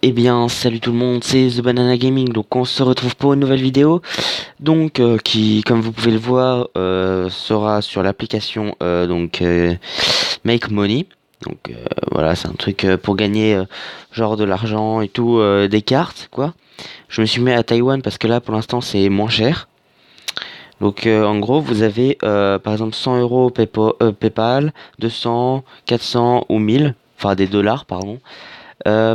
Eh bien, salut tout le monde, c'est The Banana Gaming. Donc, on se retrouve pour une nouvelle vidéo. Donc, qui, comme vous pouvez le voir, sera sur l'application Make Money. Donc, voilà, c'est un truc pour gagner genre de l'argent et tout, des cartes, quoi. Je me suis mis à Taïwan parce que là, pour l'instant, c'est moins cher. Donc, en gros, vous avez par exemple 100 euros PayPal, 200, 400 ou 1000, enfin des dollars, pardon.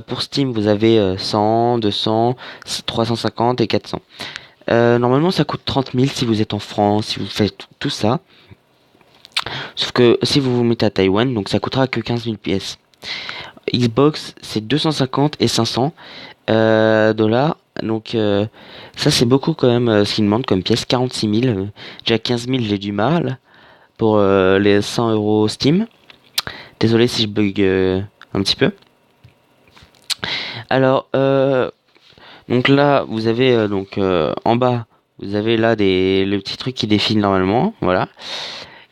Pour Steam, vous avez 100, 200, 350 et 400. Normalement, ça coûte 30 000 si vous êtes en France, si vous faites tout ça. Sauf que si vous vous mettez à Taïwan, donc ça coûtera que 15 000 pièces. Xbox, c'est 250 et 500 dollars. Donc ça, c'est beaucoup quand même ce qu'ils demandent comme pièce. 46 000. Déjà 15 000, j'ai du mal pour les 100 euros Steam. Désolé si je bug un petit peu. Alors, donc là, vous avez en bas, vous avez là le petit truc qui défile normalement, voilà.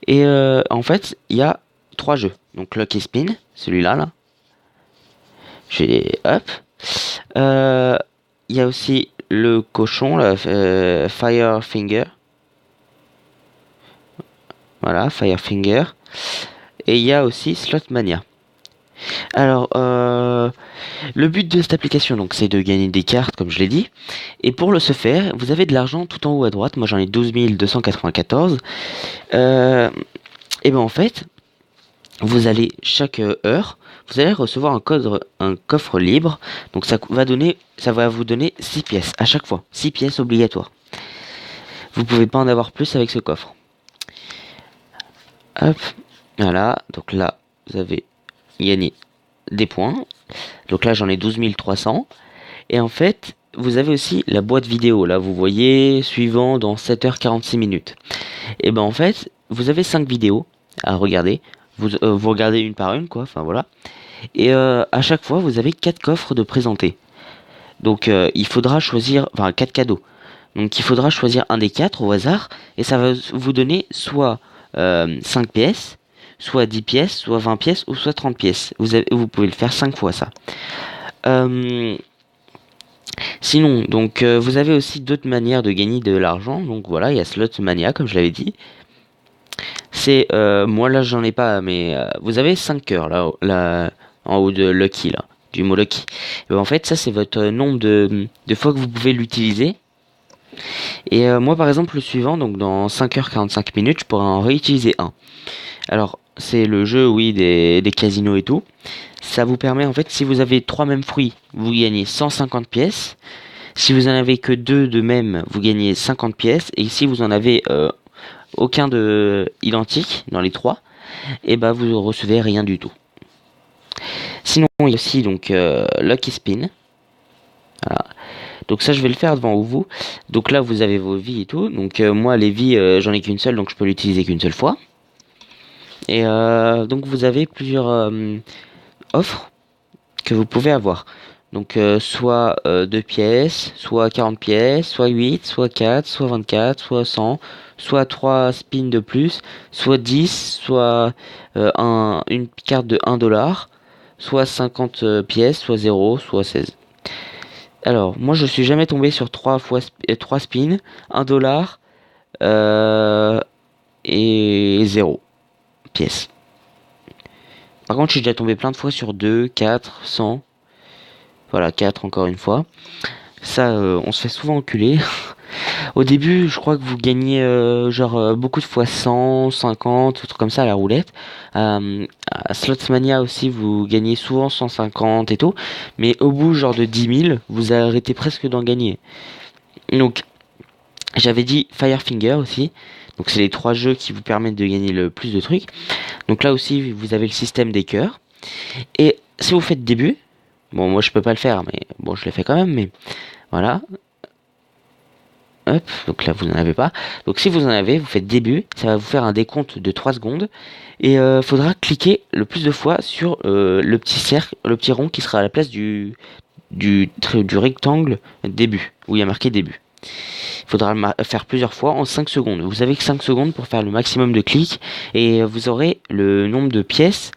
Et en fait, il y a trois jeux. Donc Lucky Spin, celui-là, là. Je vais hop. Euh, Il y a aussi le cochon, là, Firefinger. Voilà, Firefinger. Et il y a aussi Slotmania. Alors, le but de cette application, donc, c'est de gagner des cartes, comme je l'ai dit. Et pour ce faire, vous avez de l'argent tout en haut à droite. Moi, j'en ai 12 294. Et ben en fait, vous allez chaque heure, vous allez recevoir un coffre libre. Donc, ça va vous donner 6 pièces à chaque fois. 6 pièces obligatoires. Vous pouvez pas en avoir plus avec ce coffre. Hop, voilà. Donc là, vous avez gagné des points. Donc là, j'en ai 12 300. Et en fait, vous avez aussi la boîte vidéo. Là, vous voyez, suivant dans 7h46 minutes. Et ben en fait, vous avez 5 vidéos à regarder. Vous regardez une par une, quoi. Enfin, voilà. Et à chaque fois, vous avez 4 coffres de présentés. Donc, il faudra choisir... Enfin, 4 cadeaux. Donc, il faudra choisir un des 4 au hasard. Et ça va vous donner soit 5 pièces, soit 10 pièces, soit 20 pièces, ou soit 30 pièces. Vous pouvez le faire 5 fois, ça. Sinon, donc vous avez aussi d'autres manières de gagner de l'argent. Donc voilà, il y a Slotmania, comme je l'avais dit. C'est moi là j'en ai pas, mais vous avez 5 cœurs là en haut de Lucky là, du mot Lucky. Et ben, en fait, ça c'est votre nombre de fois que vous pouvez l'utiliser. Et moi par exemple le suivant, donc dans 5h45 minutes, je pourrais en réutiliser un. Alors c'est le jeu, oui, des casinos et tout. Ça vous permet en fait, si vous avez 3 mêmes fruits, vous gagnez 150 pièces. Si vous en avez que 2 de même, vous gagnez 50 pièces. Et si vous en avez aucun de identique dans les 3, et bah vous recevez rien du tout. Sinon, il y a aussi donc Lucky Spin. Voilà. Donc ça, je vais le faire devant vous. Donc là, vous avez vos vies et tout. Donc moi, les vies, j'en ai qu'une seule, donc je peux l'utiliser qu'une seule fois. Et donc vous avez plusieurs offres que vous pouvez avoir. Donc soit 2 pièces, soit 40 pièces, soit 8, soit 4, soit 24, soit 100, soit 3 spins de plus, soit 10, soit une carte de 1 dollar, soit 50 pièces, soit 0, soit 16. Alors, moi je suis jamais tombé sur 3 spins, 1 dollar et 0 pièces. Par contre, je suis déjà tombé plein de fois sur 2, 4, 100. Voilà, 4 encore une fois. Ça, on se fait souvent enculer. Au début, je crois que vous gagnez beaucoup de fois 100, 50, tout truc comme ça à la roulette. À Slotsmania aussi, vous gagnez souvent 150 et tout. Mais au bout genre de 10 000, vous arrêtez presque d'en gagner. Donc, j'avais dit Firefinger aussi. Donc, c'est les 3 jeux qui vous permettent de gagner le plus de trucs. Donc là aussi, vous avez le système des cœurs. Et si vous faites début, bon, moi je peux pas le faire, mais bon, je le fais quand même, mais voilà. Hop, donc là vous n'en avez pas. Donc si vous en avez, vous faites début, ça va vous faire un décompte de 3 secondes. Et faudra cliquer le plus de fois sur le petit cercle, le petit rond qui sera à la place du rectangle début, où il y a marqué début. Il faudra le faire plusieurs fois en 5 secondes. Vous avez que 5 secondes pour faire le maximum de clics. Et vous aurez le nombre de pièces,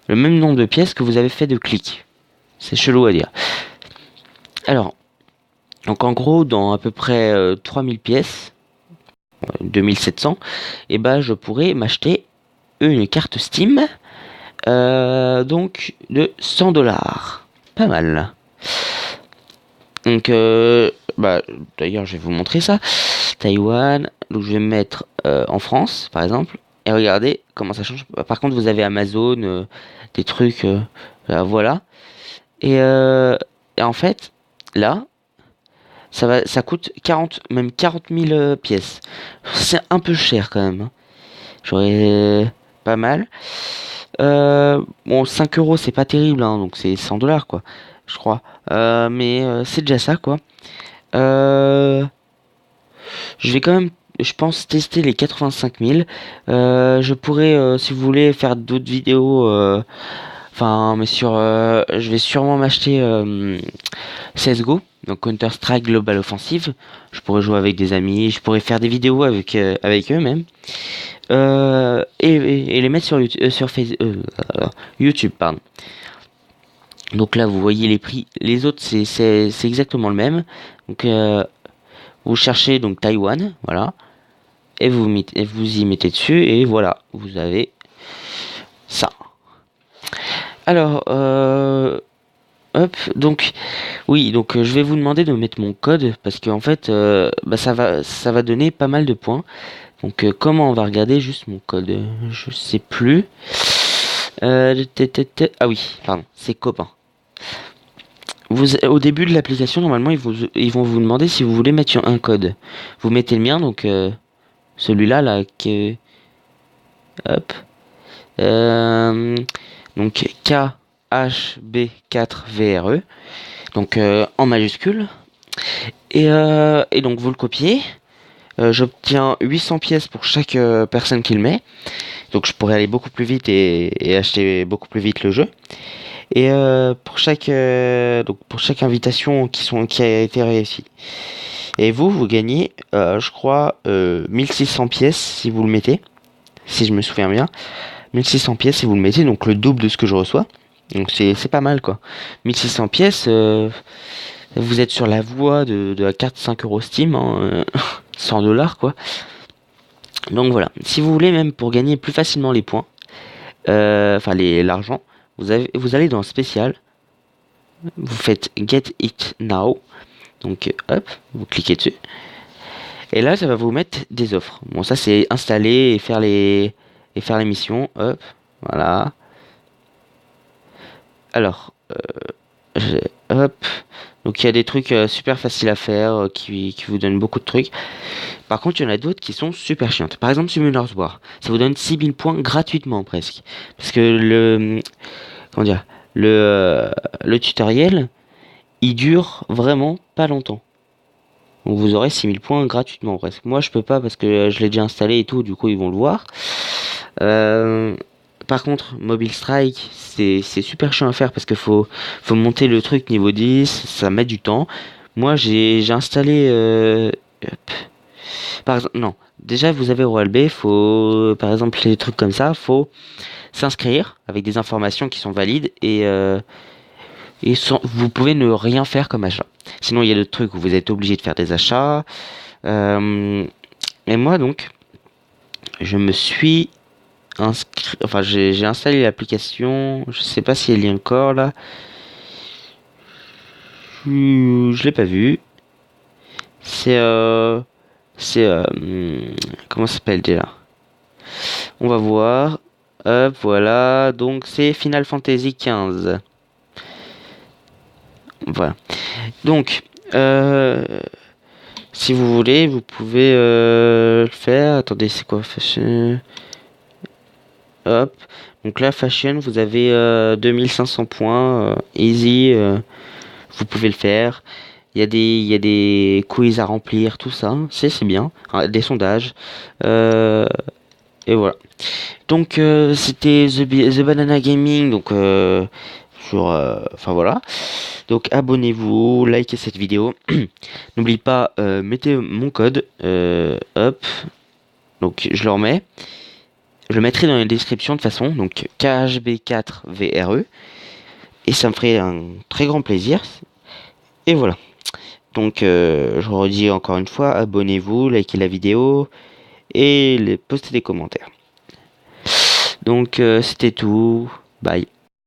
le même nombre de pièces que vous avez fait de clics. C'est chelou à dire. Alors, donc en gros, dans à peu près 3000 pièces, 2700, et bah je pourrais m'acheter une carte Steam, donc de 100 $. Pas mal. Donc, bah, d'ailleurs, je vais vous montrer ça. Taïwan, donc je vais me mettre en France, par exemple, et regardez comment ça change. Par contre, vous avez Amazon, des trucs, voilà. Et, et en fait, là, ça coûte 40, même 40 000 pièces. C'est un peu cher quand même, hein. J'aurais pas mal. Bon, 5 euros, c'est pas terrible, hein, donc c'est 100 $ quoi, je crois. Mais c'est déjà ça, quoi. Euh, je vais quand même, je pense, tester les 85 000. Je pourrais, si vous voulez, faire d'autres vidéos. Enfin, mais je vais sûrement m'acheter CSGO, donc Counter-Strike Global Offensive. Je pourrais jouer avec des amis, je pourrais faire des vidéos avec eux même. Et les mettre sur YouTube, YouTube, pardon. Donc là, vous voyez les prix. Les autres, c'est exactement le même. Donc, vous cherchez donc Taïwan, voilà, et vous y mettez dessus, et voilà, vous avez ça. Alors, hop, donc, oui, donc je vais vous demander de mettre mon code parce qu'en fait, bah, ça va donner pas mal de points. Donc, comment on va regarder juste mon code? Je sais plus. Ah oui, pardon, c'est copain. Au début de l'application, normalement, ils vont vous demander si vous voulez mettre un code. Vous mettez le mien, donc celui-là, là, hop. Euh, donc KHB4VRE, donc en majuscule. Et donc vous le copiez. J'obtiens 800 pièces pour chaque personne qui le met. Donc je pourrais aller beaucoup plus vite et acheter beaucoup plus vite le jeu. Et donc pour chaque invitation qui a été réussie. Et vous gagnez, je crois, 1600 pièces si vous le mettez, si je me souviens bien. 1600 pièces si vous le mettez, donc le double de ce que je reçois. Donc c'est pas mal, quoi. 1600 pièces, vous êtes sur la voie de la carte 5 euros Steam, hein, 100 $, quoi. Donc voilà. Si vous voulez, même pour gagner plus facilement les points, enfin l'argent, vous allez dans spécial, vous faites Get It Now, donc hop, vous cliquez dessus, et là ça va vous mettre des offres. Bon, ça c'est installer et faire les missions, hop, voilà. Alors, hop, donc il y a des trucs super faciles à faire qui vous donnent beaucoup de trucs. Par contre, il y en a d'autres qui sont super chiantes. Par exemple, Summoner's War, ça vous donne 6000 points gratuitement presque, parce que comment dire, le tutoriel, il dure vraiment pas longtemps. Donc vous aurez 6000 points gratuitement presque. Moi je peux pas parce que je l'ai déjà installé et tout, du coup ils vont le voir. Par contre, Mobile Strike, c'est super chiant à faire parce qu'il faut monter le truc niveau 10, ça met du temps. Moi j'ai installé hop. Par exemple, non. Déjà vous avez OLB, faut par exemple les trucs comme ça, faut s'inscrire avec des informations qui sont valides et vous pouvez ne rien faire comme achat. Sinon, il y a d'autres trucs où vous êtes obligé de faire des achats. Et moi, donc, je me suis inscrit. Enfin, j'ai installé l'application. Je sais pas si elle y est encore là. Je l'ai pas vu. C'est. C'est. Comment ça s'appelle déjà? On va voir. Hop, voilà. Donc, c'est Final Fantasy XV. Voilà. Donc, si vous voulez, vous pouvez le faire. Attendez, c'est quoi Fashion? Hop. Donc là, Fashion, vous avez 2500 points. Easy, vous pouvez le faire. Il y a des quiz à remplir, tout ça. C'est bien. Des sondages. Et voilà. Donc, c'était The Banana Gaming. Donc, enfin voilà. Donc abonnez-vous, likez cette vidéo. N'oubliez pas, mettez mon code. Hop. Donc je le remets. Je le mettrai dans la description de toute façon. Donc KHB4VRE. et ça me ferait un très grand plaisir. Et voilà. Donc je redis encore une fois, abonnez-vous, likez la vidéo et postez des commentaires. Donc c'était tout. Bye.